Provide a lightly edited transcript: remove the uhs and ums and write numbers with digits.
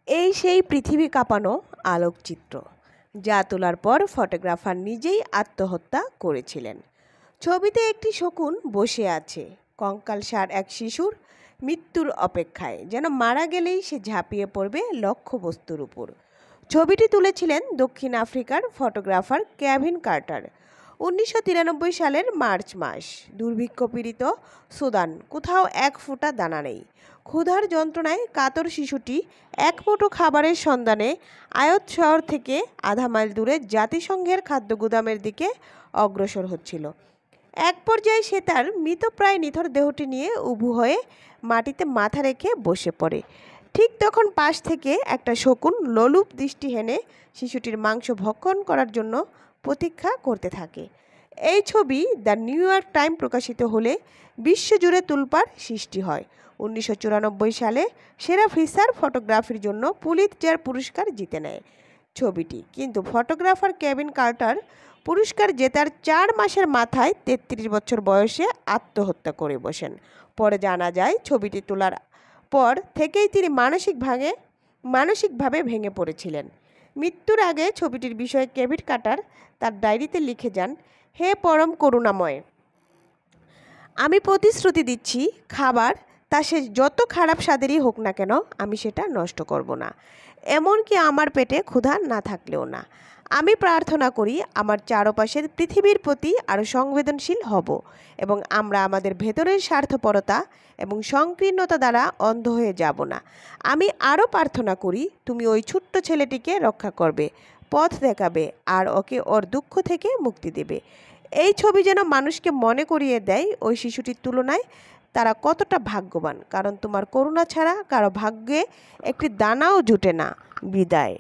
এই সেই পৃথিবী কাঁপানো আলোকচিত্র, যা তোলার পর ফটোগ্রাফার নিজেই আত্মহত্যা করেছিলেন। ছবিতে একটি শকুন বসে আছে কঙ্কালসার এক শিশুর মৃত্যুর অপেক্ষায়, যেন মারা গেলেই সে ঝাঁপিয়ে পড়বে লক্ষ্যবস্তুর উপর। ছবিটি তুলেছিলেন দক্ষিণ আফ্রিকার ফটোগ্রাফার কেভিন কার্টার 1993 সালের মার্চ মাস। দুর্ভিক্ষপীড়িত সুদান, কোথাও এক ফোঁটা দানা নেই। ক্ষুধার যন্ত্রণায় কাতর শিশুটি এক মুঠো খাবারের সন্ধানে আয়ত শহর থেকে আধা মাইল দূরে জাতিসংঘের খাদ্য গুদামের দিকে অগ্রসর হচ্ছিল। এক পর্যায়ে সে তার মৃতপ্রায় নিথর দেহটি নিয়ে উবু হয়ে মাটিতে মাথা রেখে বসে পড়ে। ঠিক তখন পাশ থেকে একটা শকুন লোলুপ দৃষ্টি হেনে শিশুটির মাংস ভক্ষণ করার জন্য প্রতীক্ষা করতে থাকে। এই ছবি দ্য নিউ ইয়র্ক টাইম প্রকাশিত হলে বিশ্বজুড়ে তোলপাড় সৃষ্টি হয়। 1994 সালে সেরা ফিচার ফটোগ্রাফির জন্য পুলিৎজার পুরস্কার জিতে নেয় ছবিটি, কিন্তু ফটোগ্রাফার কেভিন কার্টার পুরস্কার জেতার 4 মাসের মাথায় 33 বছর বয়সে আত্মহত্যা করে বসেন। পরে জানা যায়, ছবিটি তোলার পর থেকেই তিনি মানসিকভাবে ভেঙে পড়েছিলেন। মৃত্যুর আগে ছবিটির বিষয়ে কেভিন কার্টার তার ডায়েরিতে লিখে যান, হে পরম করুণাময়, আমি প্রতিশ্রুতি দিচ্ছি, খাবার তা সে যত খারাপ স্বাদেরই হোক না কেন, আমি সেটা নষ্ট করব না, এমনকি আমার পেটে ক্ষুধা না থাকলেও না। আমি প্রার্থনা করি আমার চারপাশের পৃথিবীর প্রতি আরও সংবেদনশীল হব এবং আমরা আমাদের ভেতরের স্বার্থপরতা এবং সংকীর্ণতা দ্বারা অন্ধ হয়ে যাব না। আমি আরও প্রার্থনা করি তুমি ওই ছোট্ট ছেলেটিকে রক্ষা করবে, পথ দেখাবে আর ওকে ওর দুঃখ থেকে মুক্তি দেবে। এই ছবি যেন মানুষকে মনে করিয়ে দেয় ওই শিশুটির তুলনায় তারা কতটা ভাগ্যবান, কারণ তোমার করুণা ছাড়া কারো ভাগ্যে একটি দানাও জুটে না। বিদায়।